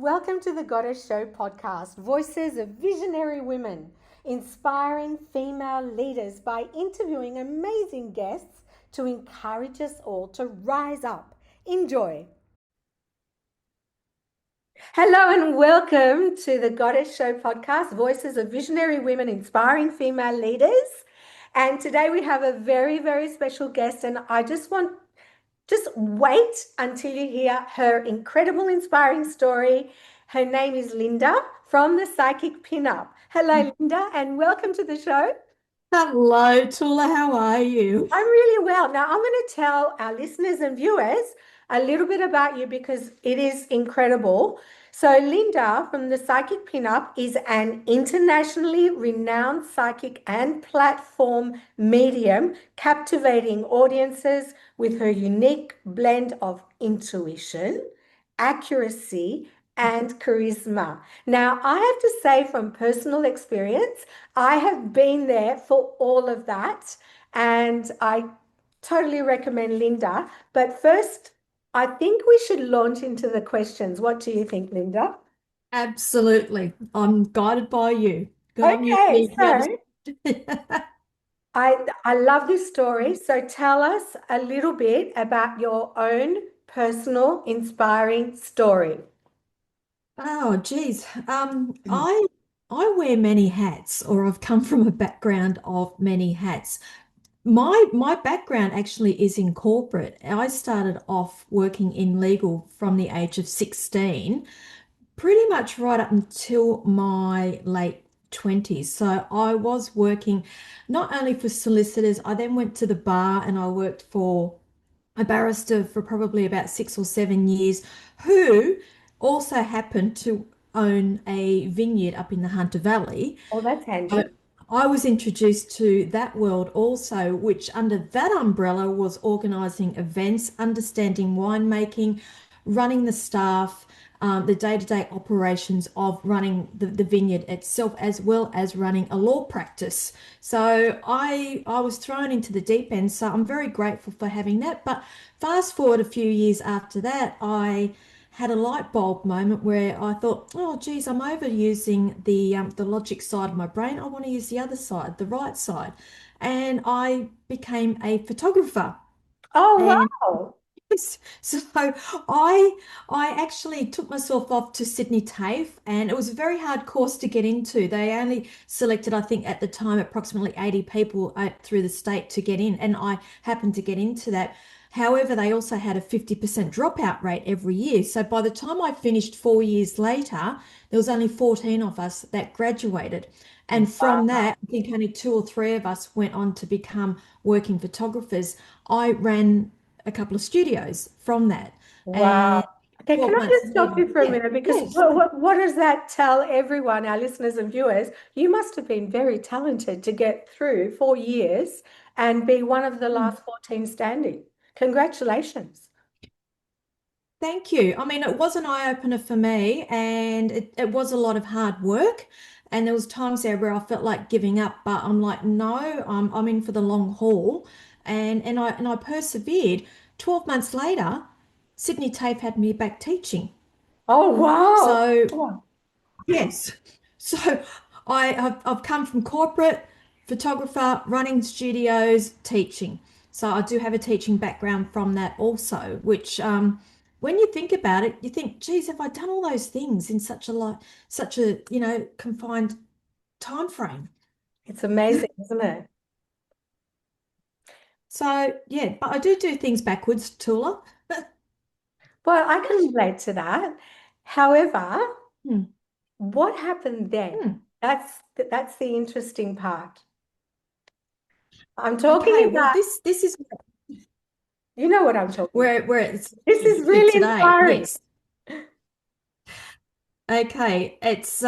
Welcome to the Goddess Show podcast, voices of visionary women, inspiring female leaders by interviewing amazing guests to encourage us all to rise up. Enjoy. Hello and welcome to the Goddess Show podcast, voices of visionary women, inspiring female leaders. And today we have a very, very special guest, and I just wait until you hear her incredible, inspiring story. Her name is Lynda from the Psychic Pinup. Hello, Lynda, and welcome to the show. Hello, Tula. How are you? I'm really well. Now, I'm going to tell our listeners and viewers a little bit about you because it is incredible. So, Lynda from the Psychic Pinup is an internationally renowned psychic and platform medium, captivating audiences with her unique blend of intuition, accuracy, and charisma. Now, I have to say from personal experience, I have been there for all of that, and I totally recommend Lynda. But first, I think we should launch into the questions. What do you think, Lynda? Absolutely. I'm guided by you. Good on you for Okay, being the so other. I love this story. So tell us a little bit about your own personal inspiring story. Oh, geez. I wear many hats, or I've come from a background of many hats. My background actually is in corporate. I started off working in legal from the age of 16, pretty much right up until my late 20s. So I was working not only for solicitors, I then went to the bar and I worked for a barrister for probably about 6 or 7 years, who also happened to own a vineyard up in the Hunter Valley. Oh, that's So handy. I was introduced to that world also, which under that umbrella was organising events, understanding winemaking, running the staff, the day-to-day operations of running the vineyard itself, as well as running a law practice. So I was thrown into the deep end. So I'm very grateful for having that. But fast forward a few years after that, I had a light bulb moment where I thought, oh, geez, I'm overusing the logic side of my brain. I want to use the other side, the right side. And I became a photographer. Oh, And wow. so I actually took myself off to Sydney TAFE, and it was a very hard course to get into. They only selected, I think, at the time, approximately 80 people through the state to get in, and I happened to get into that. However, they also had a 50% dropout rate every year. So by the time I finished 4 years later, there was only 14 of us that graduated. And from that, I think only two or three of us went on to become working photographers. I ran a couple of studios from that. Wow. And Okay, can 12 I months just stop later, you for a yeah, minute? Because yes. what does that tell everyone, our listeners and viewers? You must have been very talented to get through 4 years and be one of the Mm. last 14 standing. Congratulations. Thank you. I mean, it was an eye-opener for me, and it was a lot of hard work. And there was times there where I felt like giving up, but I'm like, no, I'm in for the long haul. And I persevered. 12 months later, Sydney TAFE had me back teaching. Oh, wow. So Oh, yes. So I've come from corporate, photographer, running studios, teaching. So I do have a teaching background from that also, which when you think about it, you think, geez, have I done all those things in such a, confined time frame? it's amazing, isn't it? So yeah, but I do things backwards, Tula. Well, I can relate to that. However, Hmm, what happened then? hmm. That's the interesting part. I'm talking Okay, well about, this is you know what I'm talking about. where it's This is it really today. inspiring. Yes. Okay, it's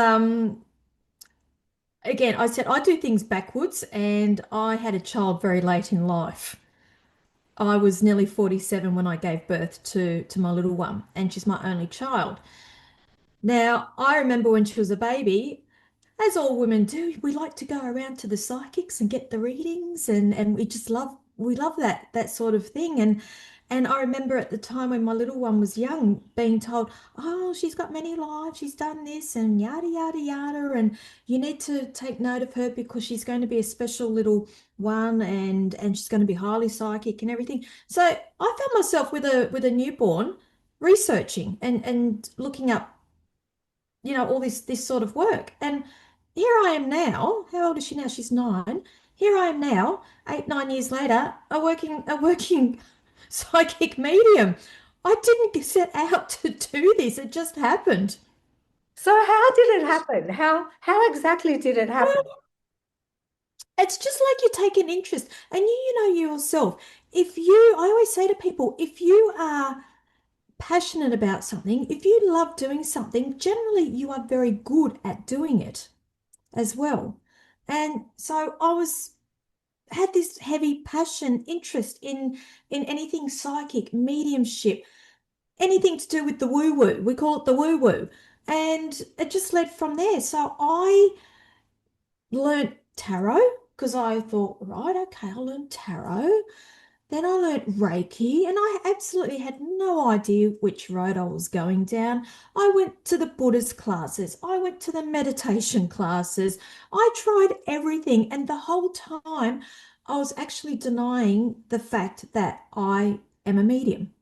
again, I said I do things backwards, and I had a child very late in life. I was nearly 47 when I gave birth to my little one, and she's my only child. Now, I remember when she was a baby, as all women do, we like to go around to the psychics and get the readings, and we just love we love that sort of thing. And I remember at the time when my little one was young being told, oh, she's got many lives, she's done this and yada, yada, yada. And you need to take note of her because she's going to be a special little one and she's going to be highly psychic and everything. So I found myself with a newborn researching and looking up, all this sort of work. And here I am now. How old is she now? She's 9. Here I am now, 8, 9 years later, a working psychic medium. I didn't set out to do this. It just happened. So how did it happen? How exactly did it happen? Well, it's just like you take an interest and you know yourself. I always say to people, if you are passionate about something, if you love doing something, generally you are very good at doing it as well. And so had this heavy passion, interest in anything psychic, mediumship, anything to do with the woo woo. We call it the woo woo. And it just led from there. So I learned tarot because I thought, right, okay, I'll learn tarot. Then I learnt Reiki, and I absolutely had no idea which road I was going down. I went to the Buddhist classes, I went to the meditation classes, I tried everything, and the whole time I was actually denying the fact that I am a medium.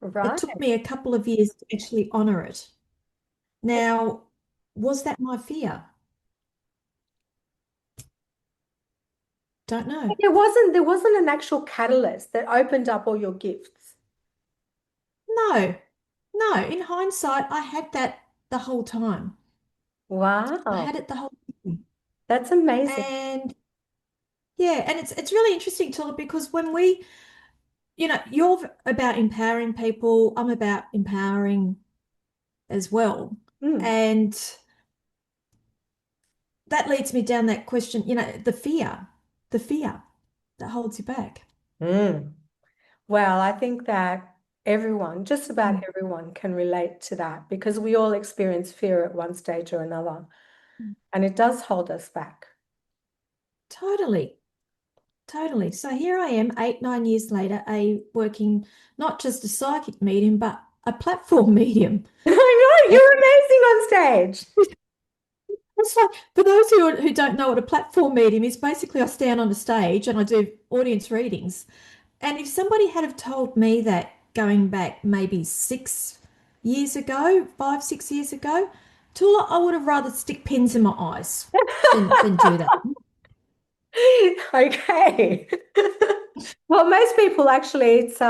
It Right. took me a couple of years to actually honor it. Now, was that my fear? Don't know. There wasn't an actual catalyst that opened up all your gifts. No, no. In hindsight, I had that the whole time. I Wow. had it the whole time. That's amazing. And yeah, and it's really interesting, Tula, because when you're about empowering people, I'm about empowering as well. Mm. And that leads me down that question, the fear that holds you back. Mm. Well, I think that everyone, just about Mm. everyone, can relate to that because we all experience fear at one stage or another, and it does hold us back. Totally, totally. So here I am, 8, 9 years later, a working not just a psychic medium, but a platform medium. I know, And you're amazing on stage. it's like, for those who don't know what a platform medium is, basically I stand on a stage and I do audience readings. And if somebody had have told me that going back maybe 6 years ago, 5, 6 years ago, Tula, I would have rather stick pins in my eyes than do that. Okay. Well, most people actually, it's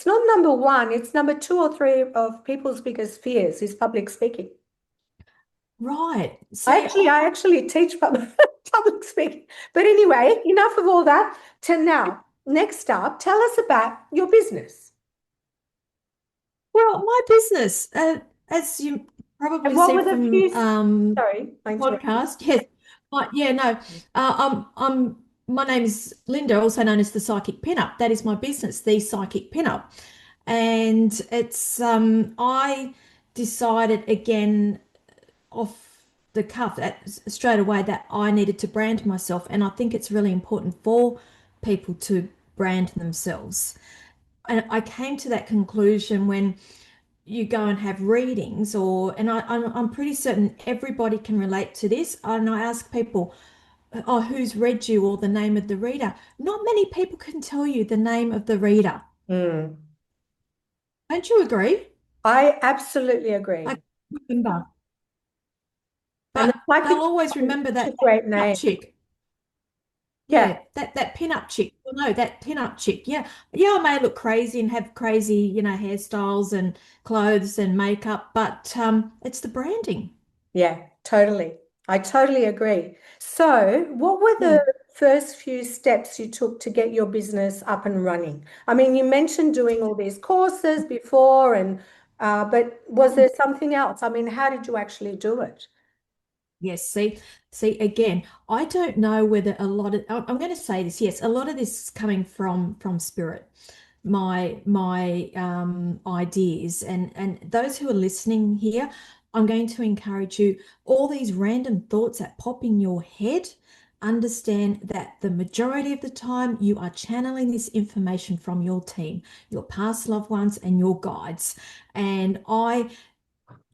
not number one, it's number two or three of people's biggest fears is public speaking. Right. I See, actually, I actually teach public speaking. But anyway, enough of all that. To now, next up, tell us about your business. well, my business, as you And probably what see were the from few, sorry, I interrupted. podcast, yes, yeah, no, my name is Lynda, also known as the Psychic Pinup. That is my business, the Psychic Pinup, and it's I decided again off the cuff straight away that I needed to brand myself, and I think it's really important for people to brand themselves. And I came to that conclusion when you go and have readings, I'm pretty certain everybody can relate to this. And I ask people, oh, who's read you or the name of the reader? Not many people can tell you the name of the reader. Mm. Don't you agree? I absolutely I agree. remember, And the but they'll psychic always is remember such a that great pin-up name. chick. Yeah, Yeah, that pin-up chick. Well, no, that pin-up chick. Yeah, yeah, I may look crazy and have crazy, hairstyles and clothes and makeup, but it's the branding. yeah, totally. I totally agree. So, what were Yeah. the first few steps you took to get your business up and running? I mean, you mentioned doing all these courses before, and but was there something else? I mean, how did you actually do it? Yes, see again, I don't know whether a lot of I'm going to say this. Yes, a lot of this is coming from spirit, my ideas, and those who are listening here, I'm going to encourage you. All these random thoughts that pop in your head, understand that the majority of the time you are channeling this information from your team, your past loved ones, and your guides. And I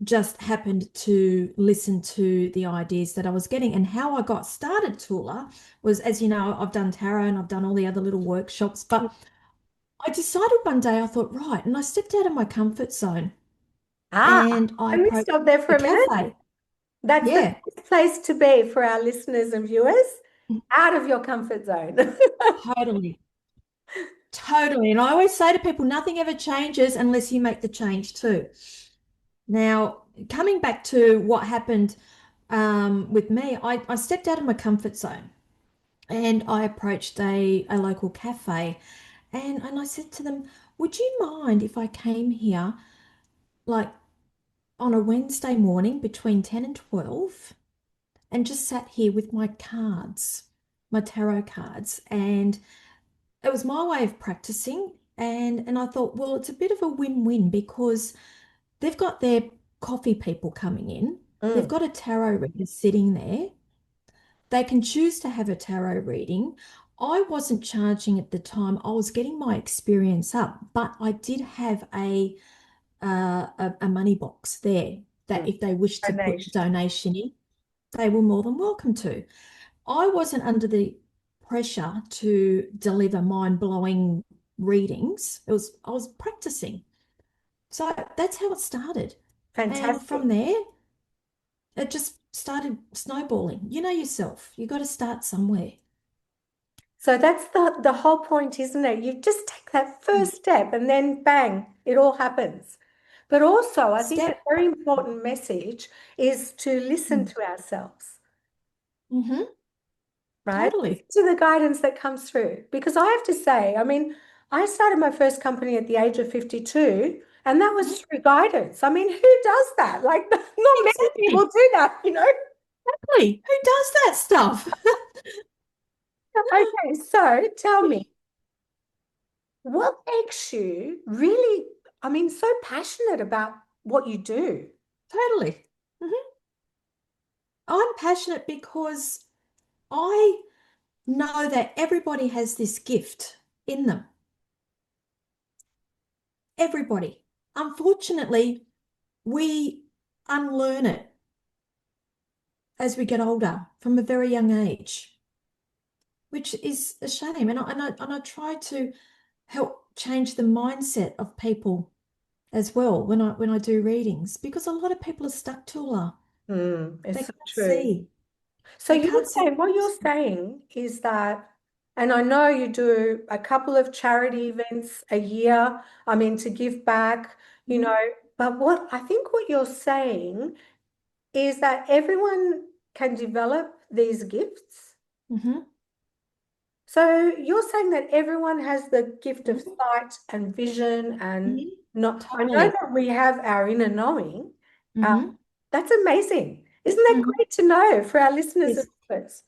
just happened to listen to the ideas that I was getting. And how I got started, Tula, was, as you know, I've done tarot and I've done all the other little workshops, but I decided one day, I thought, right, and I stepped out of my comfort zone Ah, and I let me approached stop there for a a minute. cafe. That's the Yeah, best place to be for our listeners and viewers, out of your comfort zone. totally. Totally. And I always say to people, nothing ever changes unless you make the change too. Now, coming back to what happened with me, I stepped out of my comfort zone and I approached a local cafe and I said to them, would you mind if I came here like on a Wednesday morning between 10 and 12 and just sat here with my cards, my tarot cards? And it was my way of practicing. And I thought, well, it's a bit of a win-win because they've got their coffee people coming in. They've Mm, got a tarot reader sitting there. They can choose to have a tarot reading. I wasn't charging at the time. I was getting my experience up, but I did have a money box there that mm. if they wish to put Donation. donation in, they were more than welcome to. I wasn't under the pressure to deliver mind-blowing readings. I was practicing. So that's how it started. And Fantastic. from there, it just started snowballing. You know yourself, you got to start somewhere. So that's the whole point, isn't it? You just take that Mm. first step and then bang, it all happens. But also, I think a Step. very important message is to listen Mm. to ourselves, Mm-hmm. right? Totally. Listen to the guidance that comes through. Because I have to say, I mean, I started my first company at the age of 52, and that Mhm. was through guidance. I mean, who does that? Like, not many people Exactly. do that, you know? Exactly. Who does that stuff? Okay, so tell me, what makes you really, I mean, so passionate about what you do? Totally. Mhm. I'm passionate because I know that everybody has this gift in them. Everybody. Unfortunately, we unlearn it as we get older from a very young age, which is a shame. And I try to help change the mindset of people as well when I do readings because a lot of people are stuck to a they It's so can't true. see. So They you're can't see. saying, what you're saying is that, and I know you do a couple of charity events a year, I mean, to give back, you Mhm. know, but what I think what you're saying is that everyone can develop these gifts. Mhm. So you're saying that everyone has the gift of Mhm. sight and vision and Mhm. not, I know Totally. that we have our inner knowing. Uh, Mhm. that's amazing. Isn't that Mhm. great to know for our listeners and Yes. viewers?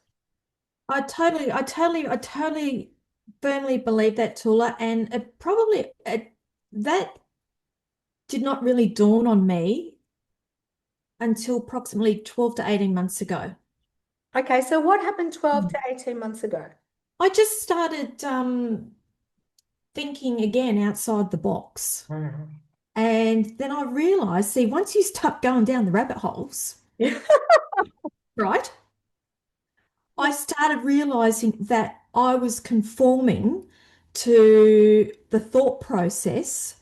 I totally firmly believe that, Tula, and that did not really dawn on me until approximately 12 to 18 months ago. Okay, so what happened 12 Mm. to 18 months ago? I just started thinking again outside the box. Mhm. And then I realized, see, once you start going down the rabbit holes, right? I started realizing that I was conforming to the thought process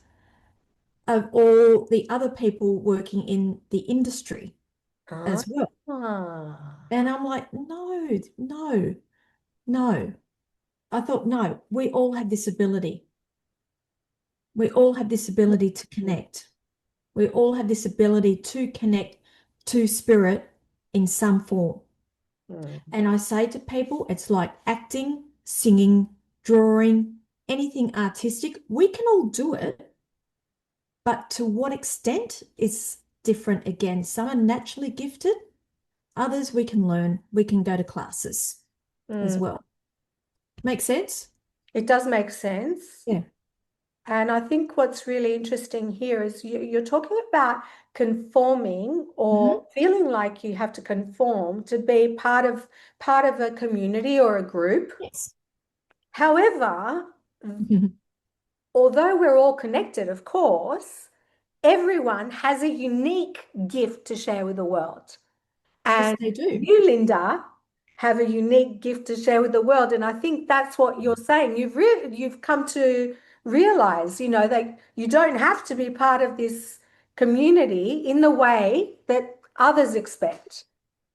of all the other people working in the industry Ah, as well. And I'm like, no, no, no. I thought, no, we all have this ability. We all have this ability to connect. We all have this ability to connect to spirit in some form. mhm. And I say to people, it's like acting, singing, drawing, anything artistic. We can all do it, but to what extent is different again. Some are naturally gifted, others we can learn, we can go to classes as Mm. well. Make sense? It does make sense. Yeah. And I think what's really interesting here is you're talking about conforming Mhm. or feeling like you have to conform to be part of a community or a group. Yes. However, Mhm. although we're all connected, of course, everyone has a unique gift to share with the world. Yes, And they do. you, Lynda, have a unique gift to share with the world. And I think that's what you're saying. You've come to realize, that you don't have to be part of this community in the way that others expect.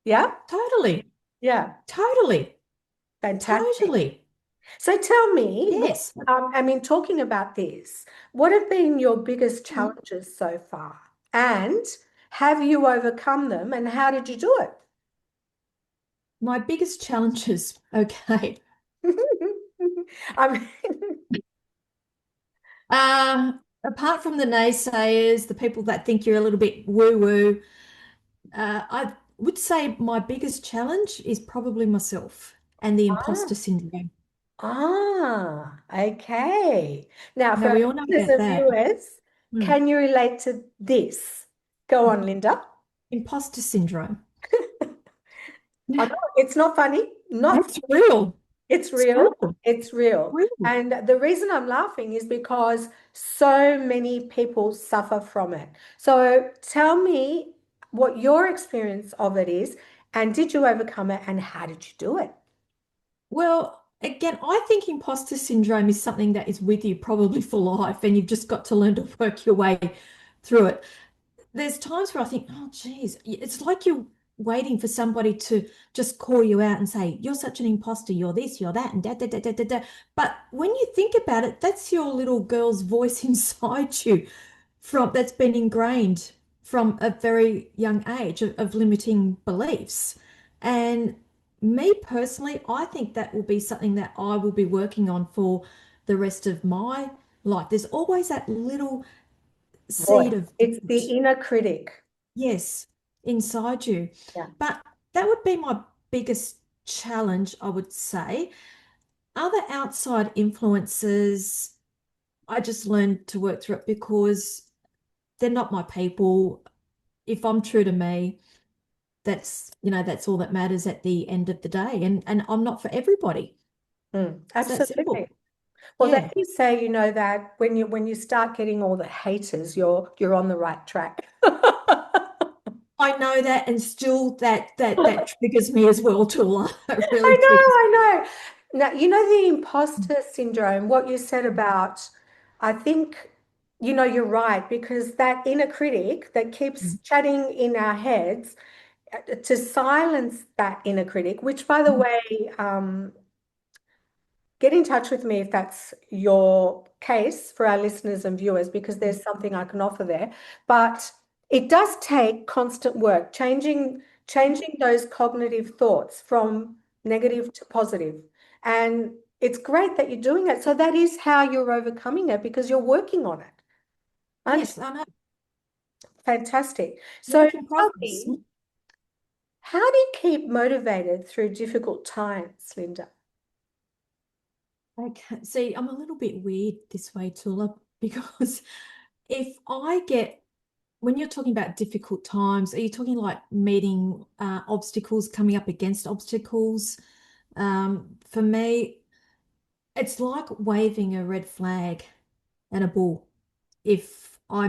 Yeah? Totally. Yeah. Totally. Fantastic. Totally. So tell me, Yes. talking about this, what have been your biggest Mhm. challenges so far? And have you overcome them? And how did you do My biggest challenges, okay. it? I mean, Apart from the naysayers, the people that think you're a little bit woo-woo, I would say my biggest challenge is probably myself and the imposter syndrome. okay. Now, for Now, our we all know listeners about and that. viewers, Hmm. can you relate to this? Go on, Lynda. Imposter syndrome. I know it's not funny, not That's real. it's It's real. real. It's real. Real. And the reason I'm laughing is because so many people suffer from it. So tell me what your experience of it is, and did you overcome it, and how did you do it? Well, again, I think imposter syndrome is something that is with you probably for life, and you've just got to learn to work your way through it. There's times where I think, oh, geez, it's like you're waiting for somebody to just call you out and say, you're such an imposter, you're this, you're that, and da, da, da, da, da, da. But when you think about it, that's your little girl's voice inside you that's been ingrained from a very young age of limiting beliefs. And me personally, I think that will be something that I will be working on for the rest of my life. There's always that little Voice. seed of It's the doubt, inner critic. yes, inside you. Yeah. But that would be my biggest challenge, I would say. Other outside influences, I just learned to work through it because they're not my people. If I'm true to me, that's all that matters at the end of the day. And I'm not for everybody. It's that Absolutely. simple. Well, they Yeah. do say, that when you start getting all the haters, you're on the right track. I know that, and still that triggers me as well, Tula. It really I know, triggers. I know. Now, the imposter syndrome, what you said about, I think, you're right, because that inner critic that keeps Mm. chatting in our heads, to silence that inner critic, which, by the way, get in touch with me if that's your case for our listeners and viewers, because there's something I can offer there. But it does take constant work, changing those cognitive thoughts from negative to positive. And it's great that you're doing it. So that is how you're overcoming it, because you're working on it. Aren't you? Yes, I know. Fantastic. So Work in tell progress. me, how do you keep motivated through difficult times, Lynda? Okay. See, I'm a little bit weird this way, Tula, because if I get when you're talking about difficult times, are you talking like meeting obstacles, coming up against obstacles? For me, it's like waving a red flag at a bull. If I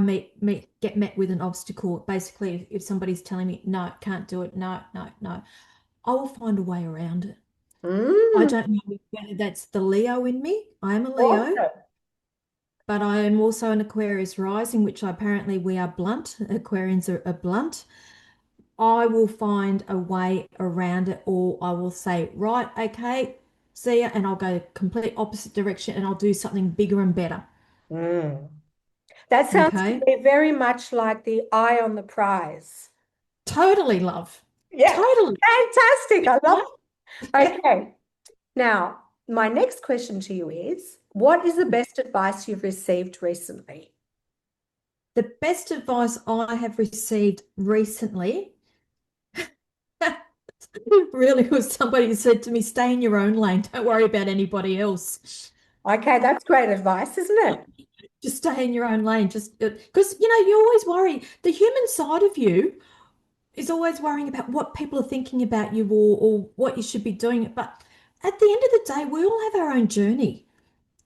get met with an obstacle, basically, if somebody's telling me, no, can't do it, no, no, no, I will find a way around it. I Mm, don't know whether that's the Leo in me. I am a Leo, awesome. but I am also an Aquarius rising, which apparently we are blunt. Aquarians are blunt. I will find a way around it, or I will say, right, okay, see ya, and I'll go complete opposite direction and I'll do something bigger and better. Mm. That sounds to Okay. me very much like the eye on the prize. Totally, love. Yeah, Totally. fantastic. I love Huh? it. Okay. Now, my next question to you is, what is the best advice you've received recently? The best advice I have received recently really was somebody who said to me, stay in your own lane, don't worry about anybody else. Okay, that's great advice, isn't it? Just stay in your own lane. Just because, you always worry. The human side of you is always worrying about what people are thinking about you or what you should be doing. But at the end of the day, we all have our own journey.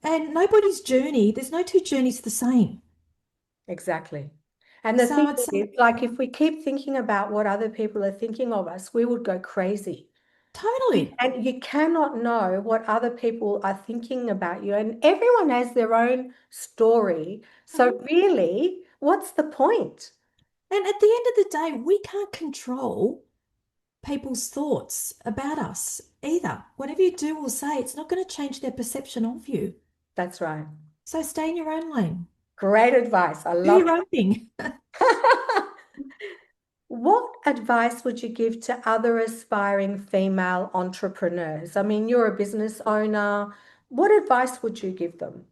And nobody's journey, there's no two journeys the same. Exactly. And the So thing I'd say is, like, if we keep thinking about what other people are thinking of us, we would go crazy. totally. And you cannot know what other people are thinking about you. And everyone has their own story. So, Mhm. really, what's the point? And at the end of the day, we can't control people's thoughts about us either. Whatever you do or say, it's not going to change their perception of you. That's right. So stay in your own lane. Great advice. I Do love your own thing. it. What advice would you give to other aspiring female entrepreneurs? I mean, you're a business owner. What advice would you give them?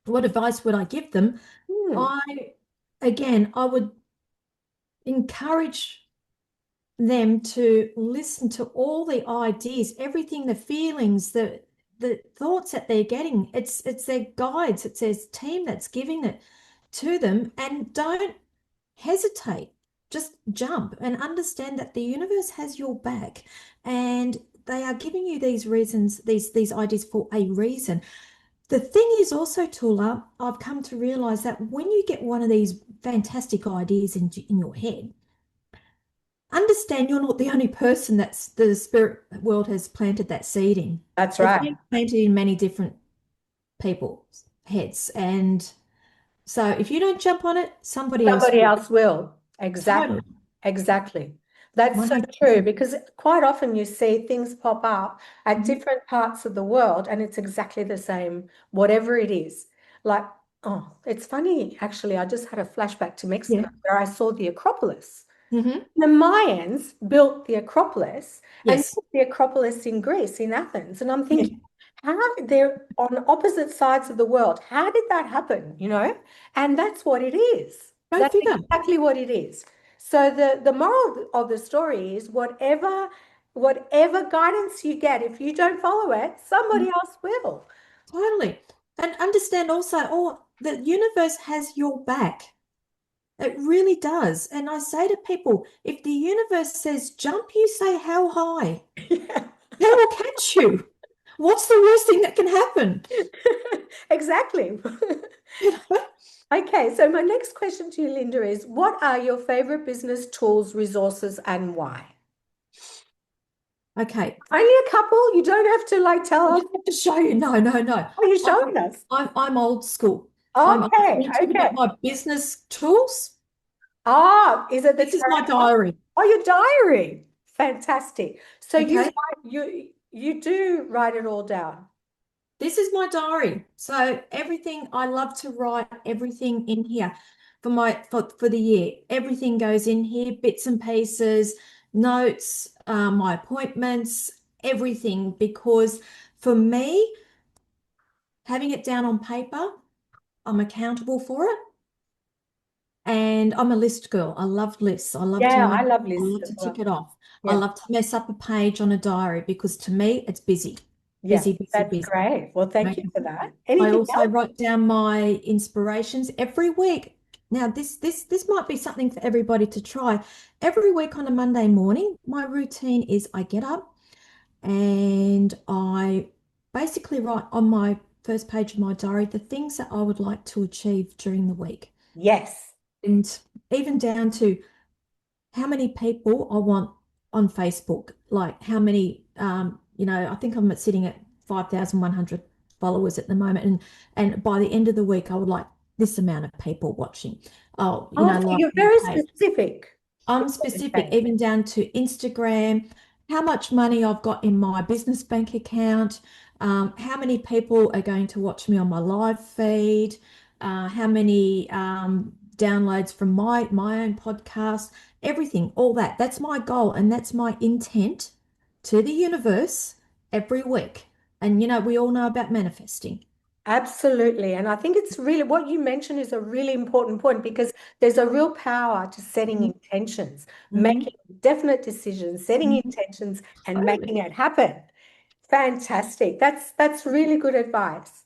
What advice would I give them? Hmm, I would encourage them to listen to all the ideas, everything, the feelings, the thoughts that they're getting. It's their guides, it's their team that's giving it to them, and don't hesitate. Just jump and understand that the universe has your back, and they are giving you these reasons, these ideas for a reason. The thing is also, Tula, I've come to realize that when you get one of these fantastic ideas in your head, understand you're not the only person that's the spirit world has planted that seed in. that's It's right. been planted in many different people's heads. And so if you don't jump on it, somebody else Somebody will. else will. Exactly. Totally. Exactly. That's so true 100%. because quite often you see things pop up at Mhm. different parts of the world and it's exactly the same, whatever it is. Like, oh, it's funny, actually. I just had a flashback to Yeah. Mexico where I saw the Acropolis. Hmm. The Mayans built the Acropolis and Yes. the Acropolis in Greece, in Athens. And I'm Yeah. thinking, how they're on opposite sides of the world. How did that happen? And that's what it is. Go That's figure. exactly what it is. So the moral of the story is whatever guidance you get, if you don't follow it, somebody Mhm. else will. Totally. And understand also, oh, the universe has your back. It really does. And I say to people, if the universe says jump, you say how high? Yeah. They will catch you. What's the worst thing that can happen? Exactly. You know? Okay, so my next question to you, Lynda, is what are your favorite business tools, resources, and why? Okay. Only a couple. You don't have to like tell I us. just have to show you. No, no, no. Are you I'm showing us? I'm old school. I'm Okay, going to talk okay. about my business tools. Ah, is it the This is my tarot card? diary. Oh, your diary. Fantastic. So Okay. you do write it all down. This is my diary. So everything I love to write everything in here for the year. Everything goes in here, bits and pieces, notes, my appointments, everything. Because for me, having it down on paper, I'm accountable for it. And I'm a list girl. I love lists. I love to Yeah, I remember. love I lists love as to tick well. it off. I Yeah. love to mess up a page on a diary because to me, it's busy, Yeah, busy, busy, that's busy. great. Well, thank you Okay. for that. I Anything also else? write down my inspirations every week. Now, this might be something for everybody to try. Every week on a Monday morning, my routine is I get up and I basically write on my first page of my diary the things that I would like to achieve during the week. Yes. And even down to how many people I want on Facebook, like how many, I think I'm sitting at 5,100 followers at the moment. And by the end of the week, I would like this amount of people watching. Oh, Oh, so like you're my very page. specific. I'm Is what you're specific, saying. even down to Instagram, how much money I've got in my business bank account, how many people are going to watch me on my live feed, how many downloads from my own podcast, everything, all that. That's my goal and that's my intent to the universe every week. And we all know about manifesting. Absolutely. And I think it's really what you mentioned is a really important point because there's a real power to setting Mhm. intentions, Mhm. making definite decisions, setting Mhm. intentions, and Totally. making it happen. Fantastic. That's really good advice.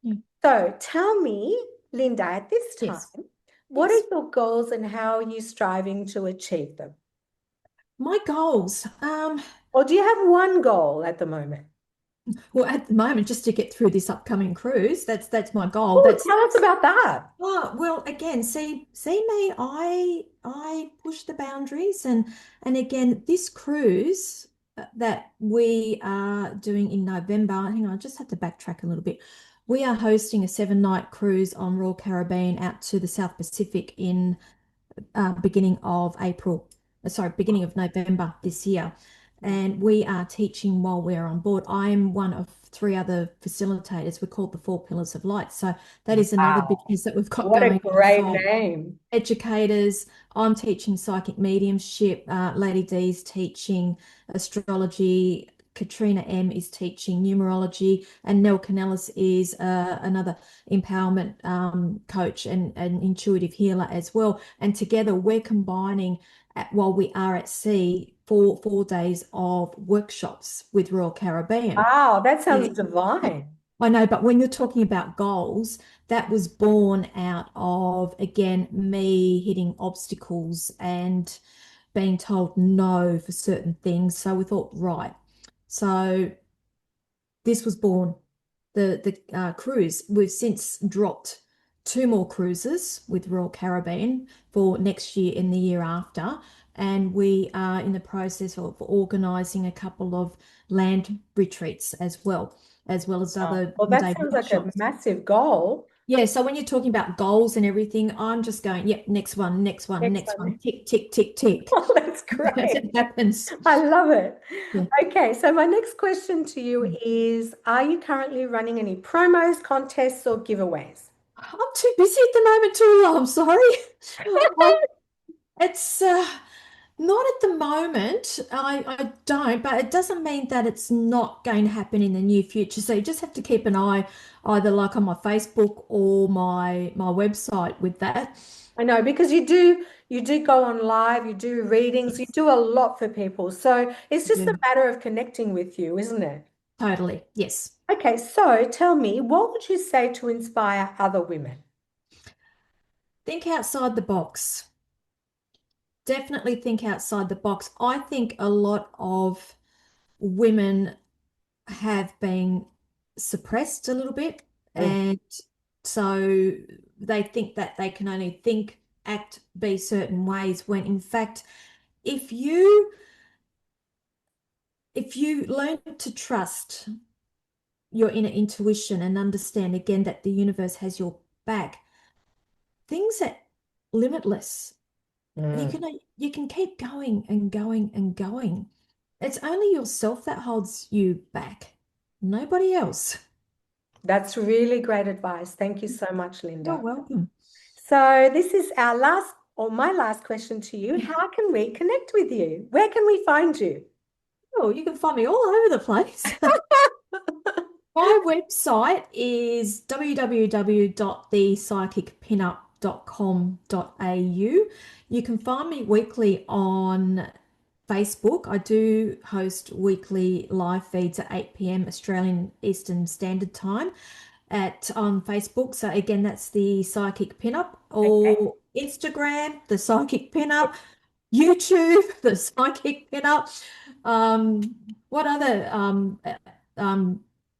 Yeah. So tell me, Lynda, at this Yes. time, what are Yes. your goals and how are you striving to achieve them? My goals. Or do you have one goal at the moment? Well, at the moment, just to get through this upcoming cruise, that's my goal. Oh, That's tell us about that. Oh, well, again, see me, I push the boundaries and again, this cruise that we are doing in November, hang on, I just have to backtrack a little bit. We are hosting a 7-night cruise on Royal Caribbean out to the South Pacific in beginning of April, sorry, beginning of November this year. And we are teaching while we're on board. I'm one of 3 other facilitators. We're called the 4 Pillars of Light. So that is another Wow. business that we've got What a going on. great So name. educators. I'm teaching psychic mediumship. Lady D's teaching astrology. Katrina M is teaching numerology, and Nell Canellis is another empowerment coach and intuitive healer as well. And together we're combining, while we are at sea, for 4 days of workshops with Royal Caribbean. Wow, that sounds And divine. I know, but when you're talking about goals, that was born out of, again, me hitting obstacles and being told no for certain things. So we thought, right. So this was born, the cruise. We've since dropped 2 more cruises with Royal Caribbean for next year and the year after. And we are in the process of organising a couple of land retreats as well as Wow. other Well, that one-day sounds like a workshops. massive goal. Yeah, so when you're talking about goals and everything, I'm just going, yep, next one, next one, Next next one, one. tick, tick, tick, tick. Oh, that's great. It happens. I love it. Yeah. Okay, so my next question to you is, are you currently running any promos, contests, or giveaways? I'm too busy at the moment, Tula. I'm sorry. I, it's not at the moment. I don't, but it doesn't mean that it's not going to happen in the near future. So you just have to keep an eye either like on my Facebook or my website with that. I know because you do go on live, you do readings, you Yes, do a lot for people. So it's I just a do. matter of connecting with you, isn't it? Totally. Yes. Okay, so tell me, what would you say to inspire other women? Think outside the box. Definitely think outside the box. I think a lot of women have been suppressed a little bit, Mm. and so they think that they can only think, act, be certain ways when in fact if you learn to trust your inner intuition and understand again that the universe has your back, things are limitless. You Mm. can you can keep going and going and going. It's only yourself that holds you back, nobody else. That's really great advice. Thank you so much, You're Linda. welcome. So this is our last or my last question to you. How can we connect with you? Where can we find you? Oh, you can find me all over the place. My website is www.thepsychicpinup.com.au. You can find me weekly on Facebook. I do host weekly live feeds at 8 p.m. Australian Eastern Standard Time at on Facebook. So again, that's the Psychic Pinup, Okay. or Instagram, the Psychic Pinup, YouTube, the Psychic Pinup. What other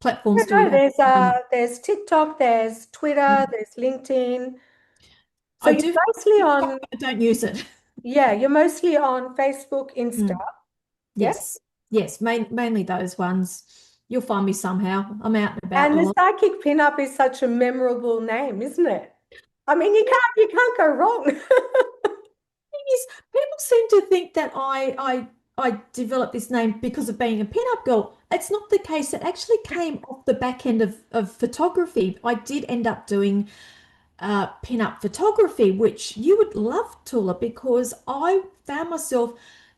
platforms do we No, have? there's TikTok, there's Twitter, there's LinkedIn. So I you're do have mostly TikTok, on, but I don't use it. yeah, you're mostly on Facebook, Insta. Mm. Yeah. Yes, yes, mainly those ones. You'll find me somehow. I'm out and about And a the lot. Psychic Pinup is such a memorable name, isn't it? I mean, you can't go wrong. Is people seem to think that I developed this name because of being a pinup girl. It's not the case. It actually came off the back end of photography. I did end up doing pinup photography, which you would love, Tula, because I found myself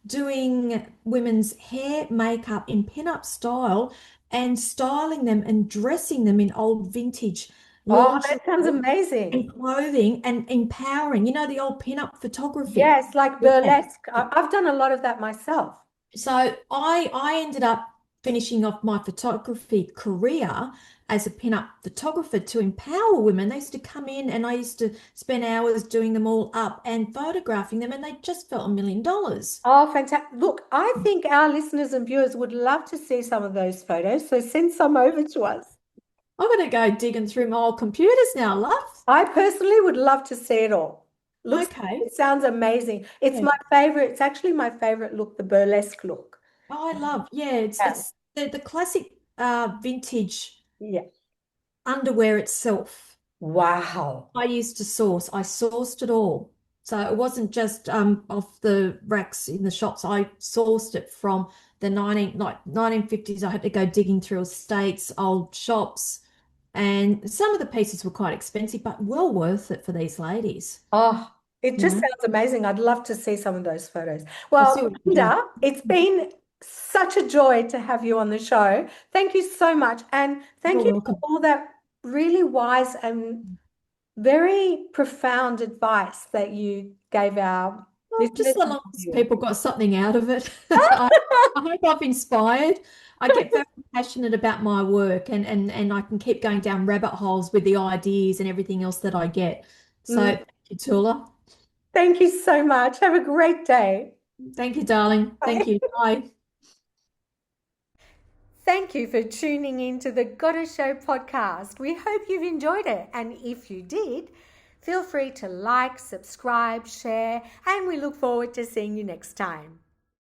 doing women's hair, makeup in pinup style and styling them and dressing them in old vintage Oh, that sounds lingerie amazing. and clothing and empowering. You know, the old pinup photography. Yes, like Yeah. burlesque. I've done a lot of that myself. So I ended up finishing off my photography career as a pin-up photographer to empower women. They used to come in and I used to spend hours doing them all up and photographing them, and they just felt $1 million. Oh, fantastic. Look, I think our listeners and viewers would love to see some of those photos, so send some over to us. I'm going to go digging through my old computers now, love. I personally would love to see it all. Okay. It sounds amazing. It's Yeah. my favorite. It's actually my favorite look, the burlesque look. Oh, I love, yeah, it's Yeah. it's the classic vintage Yeah. underwear itself. Wow. I sourced it all. So it wasn't just off the racks in the shops. I sourced it from the 1950s. I had to go digging through estates, old shops, and some of the pieces were quite expensive, but well worth it for these ladies. Oh, it just Yeah. sounds amazing. I'd love to see some of those photos. I'll see Well, what I can do. Linda, it's been such a joy to have you on the show. Thank you so much. And thank You're you for welcome. all that really wise and very profound advice that you gave our Well, just listeners so and long as viewers. people got something out of it. I hope I've inspired. I get very passionate about my work, and I can keep going down rabbit holes with the ideas and everything else that I get. So Mm, thank you, Tula. thank you so much. Have a great day. Thank you, darling. Thank Bye. you. Bye. Thank you for tuning in to the Goddess Show podcast. We hope you've enjoyed it. And if you did, feel free to like, subscribe, share, and we look forward to seeing you next time.